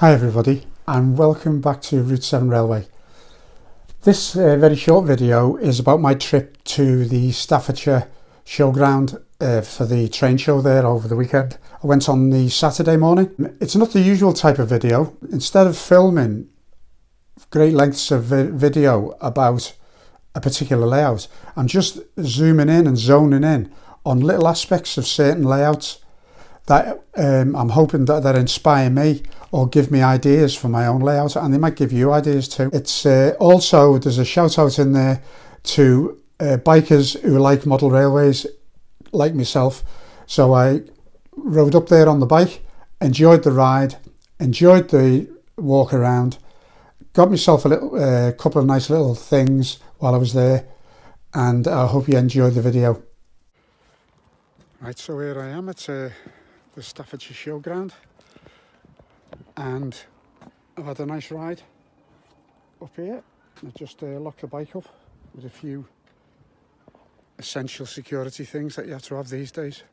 Hi everybody and welcome back to Route 7 Railway. This very short video is about my trip to the Staffordshire showground for the train show there over the weekend. I went on the Saturday morning. It's not the usual type of video. Instead of filming great lengths of video about a particular layout, I'm just zooming in and zoning in on little aspects of certain layouts that I'm hoping that inspire me or give me ideas for my own layout, and they might give you ideas too. It's also, there's a shout out in there to bikers who like model railways like myself. So I rode up there on the bike, enjoyed the ride, enjoyed the walk around, got myself a couple of nice little things while I was there, and I hope you enjoyed the video. Right, so here I am at the Staffordshire showground, and I've had a nice ride up here. I just locked the bike up with a few essential security things that you have to have these days.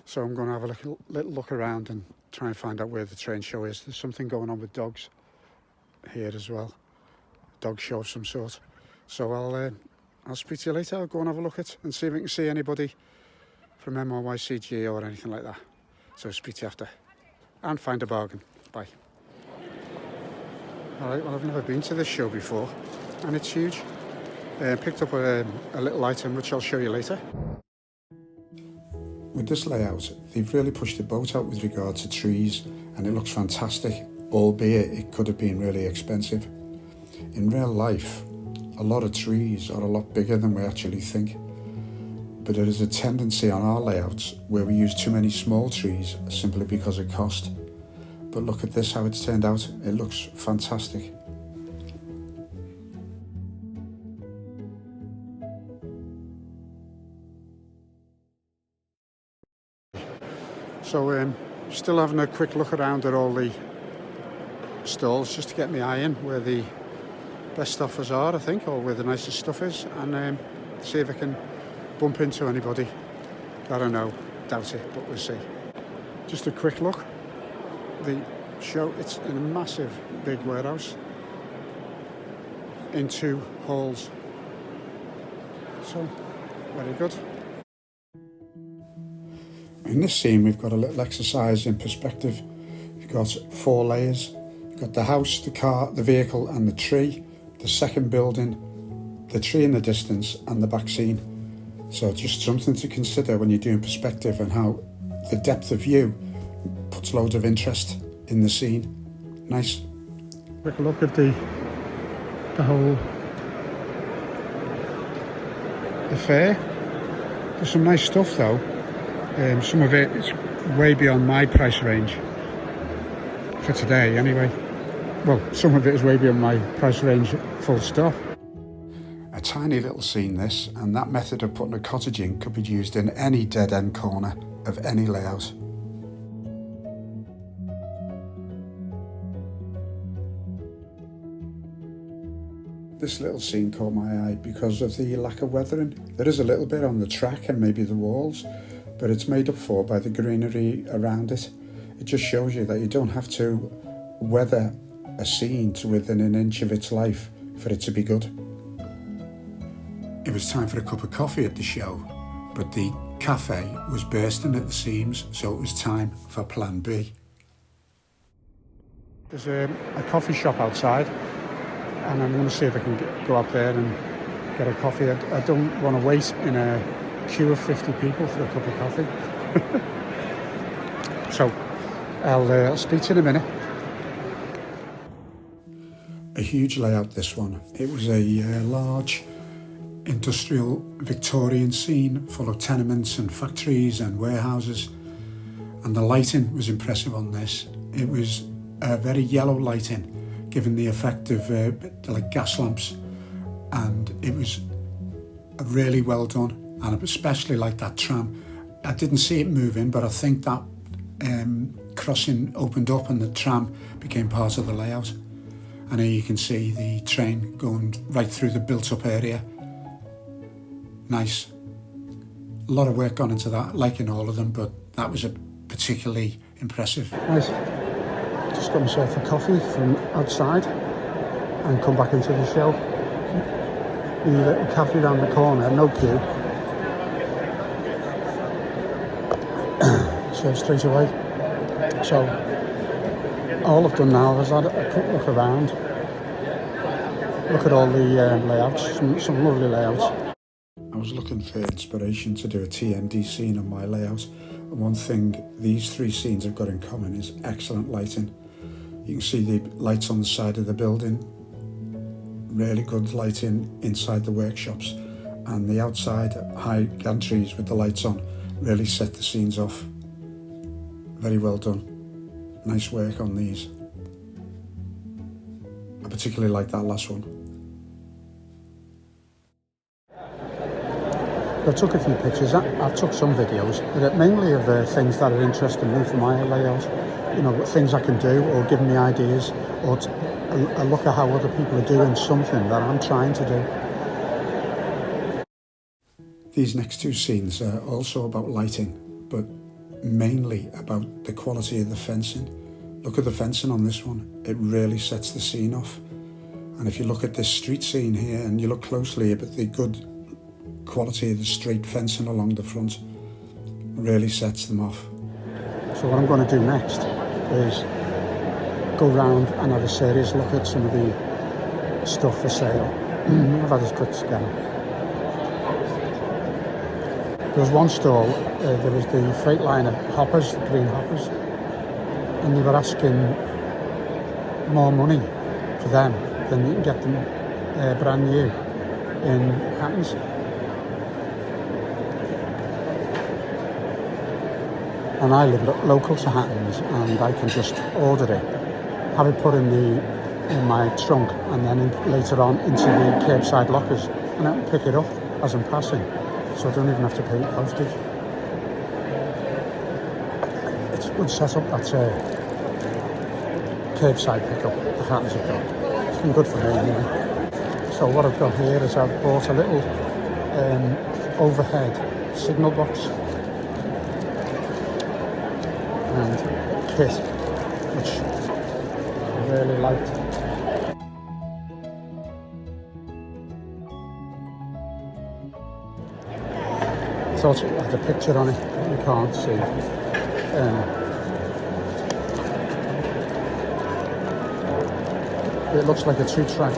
So I'm going to have a little look around and try and find out where the train show is. There's something going on with dogs here as well, dog show of some sort. So I'll speak to you later. I'll go and have a look at and see if I can see anybody from MRYCG or anything like that. So speak to you after, and find a bargain. Bye. Alright, well, I've never been to this show before and it's huge. Picked up a little item which I'll show you later. With this layout, they've really pushed the boat out with regard to trees, and it looks fantastic, albeit it could have been really expensive. In real life, a lot of trees are a lot bigger than we actually think. But there is a tendency on our layouts where we use too many small trees simply because of cost. But look at this, how it's turned out. It looks fantastic. So still having a quick look around at all the stalls just to get my eye in where the best offers are, I think, or where the nicest stuff is, and see if I can bump into anybody. I don't know, doubt it, but we'll see. Just a quick look. The show, it's in a massive big warehouse in two halls. So, very good. In this scene we've got a little exercise in perspective. You've got 4 layers. You've got the house, the car, the vehicle and the tree, the second building, the tree in the distance and the back scene. So just something to consider when you're doing perspective, and how the depth of view puts loads of interest in the scene. Nice. Quick look at the whole fair. There's some nice stuff though. Some of it is way beyond my price range for today anyway. Well, some of it is way beyond my price range, full stop. A tiny little scene this, and that method of putting a cottage in could be used in any dead end corner of any layout. This little scene caught my eye because of the lack of weathering. There is a little bit on the track and maybe the walls, but it's made up for by the greenery around it. It just shows you that you don't have to weather a scene to within an inch of its life for it to be good. It was time for a cup of coffee at the show, but the cafe was bursting at the seams, so it was time for plan B. There's a coffee shop outside, and I'm going to see if I can go up there and get a coffee. I don't want to wait in a queue of 50 people for a cup of coffee. So I'll speak to you in a minute. A huge layout, this one. It was a large industrial Victorian scene full of tenements and factories and warehouses, and the lighting was impressive on this. It was very yellow lighting, given the effect of like gas lamps, and it was really well done. And I especially like that tram. I didn't see it moving, but I think that crossing opened up and the tram became part of the layout. And here you can see the train going right through the built-up area. Nice. A lot of work gone into that, like in all of them, but that was a particularly impressive. Nice. Just just got myself a coffee from outside and come back into the show. The little cafe around the corner, no queue. So straight away. So all I've done now is had a quick look around. Look at all the layouts, some lovely layouts. I was looking for inspiration to do a TMD scene on my layout, and one thing these three scenes have got in common is excellent lighting. You can see the lights on the side of the building, really good lighting inside the workshops, and the outside high gantries with the lights on really set the scenes off. Very well done. Nice work on these. I particularly like that last one. I took a few pictures, I've took some videos, but mainly of things that are interesting me for my layout. You know, things I can do, or giving me ideas, or a look at how other people are doing something that I'm trying to do. These next two scenes are also about lighting, but mainly about the quality of the fencing. Look at the fencing on this one, it really sets the scene off. And if you look at this street scene here and you look closely at the good quality of the straight fencing along the front, really sets them off. So what I'm going to do next is go round and have a serious look at some of the stuff for sale. I've had a quick scan. There was one stall, there was the Freightliner hoppers, the green hoppers, and they were asking more money for them than you can get them brand new in Hattons. And I live local to Hattons, and I can just order it, have it put in my trunk, and then later on into the curbside lockers, and I can pick it up as I'm passing, so I don't even have to pay postage. It's a good setup, that's a curbside pickup the Hattons have got. It's been good for me anyway. So what I've got here is I've bought a little overhead signal box and kit, which I really liked. I thought it had a picture on it that you can't see. It looks like a two-track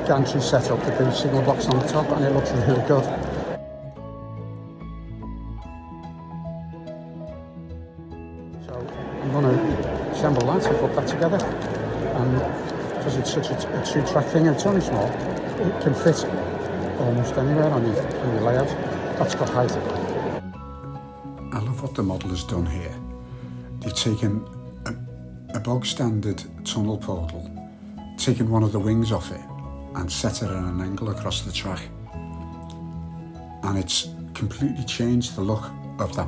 gantry setup with the signal box on the top, and it looks really good. I'm going to assemble that and put that together, and because it's such a two-track thing and it's only small, it can fit almost anywhere on your layout. That's got height. I love what the model has done here. They've taken a bog standard tunnel portal, taken one of the wings off it and set it at an angle across the track, and it's completely changed the look of that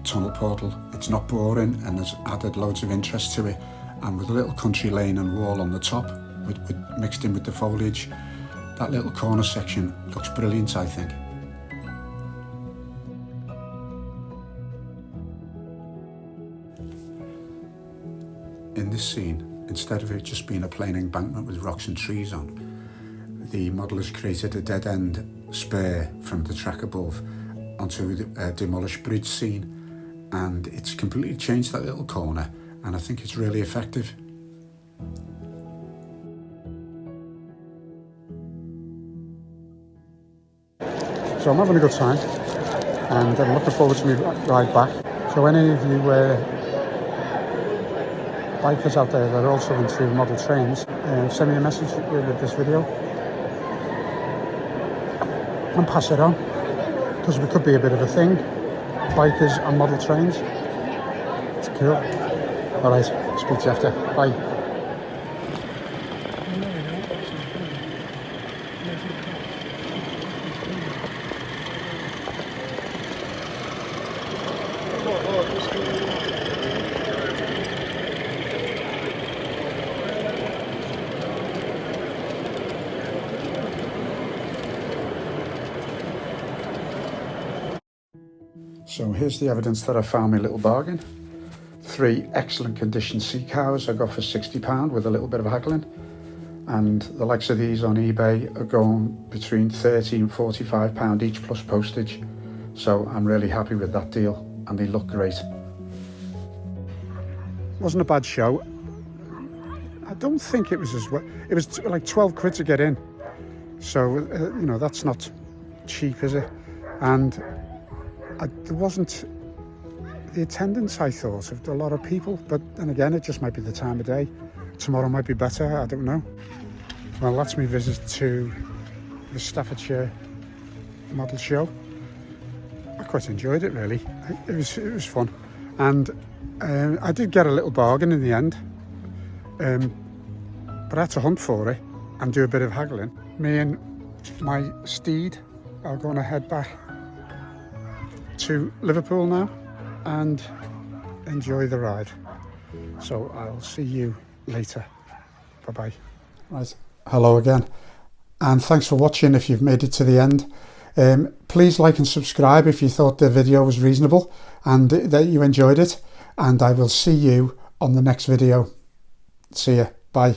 tunnel portal. It's not boring and has added loads of interest to it, and with a little country lane and wall on the top with mixed in with the foliage, that little corner section looks brilliant, I think. In this scene, instead of it just being a plain embankment with rocks and trees on, the model has created a dead end spur from the track above onto a demolished bridge scene, and it's completely changed that little corner, and I think it's really effective. So I'm having a good time, and I'm looking forward to my ride back. So any of you bikers out there that are also into model trains, send me a message with this video and pass it on, because it could be a bit of a thing, bikers and model trains. It's cool. Alright, speak to you after. Bye. So here's the evidence that I found my little bargain. 3 excellent condition sea cows I got for £60 with a little bit of haggling, and the likes of these on eBay are going between £30 and £45 each plus postage, so I'm really happy with that deal, and they look great. Wasn't a bad show. I don't think it was as well. It was like 12 quid to get in, so you know, that's not cheap, is it? And there wasn't the attendance I thought of, a lot of people, but then again, it just might be the time of day. Tomorrow might be better, I don't know. Well, that's my visit to the Staffordshire Model Show. I quite enjoyed it, really. It was fun, and I did get a little bargain in the end, but I had to hunt for it and do a bit of haggling. Me and my steed are going to head back to Liverpool now and enjoy the ride. So I'll see you later. Bye-bye. Right, hello again, and thanks for watching if you've made it to the end. Please like and subscribe if you thought the video was reasonable and that you enjoyed it, and I will see you on the next video. See ya. Bye.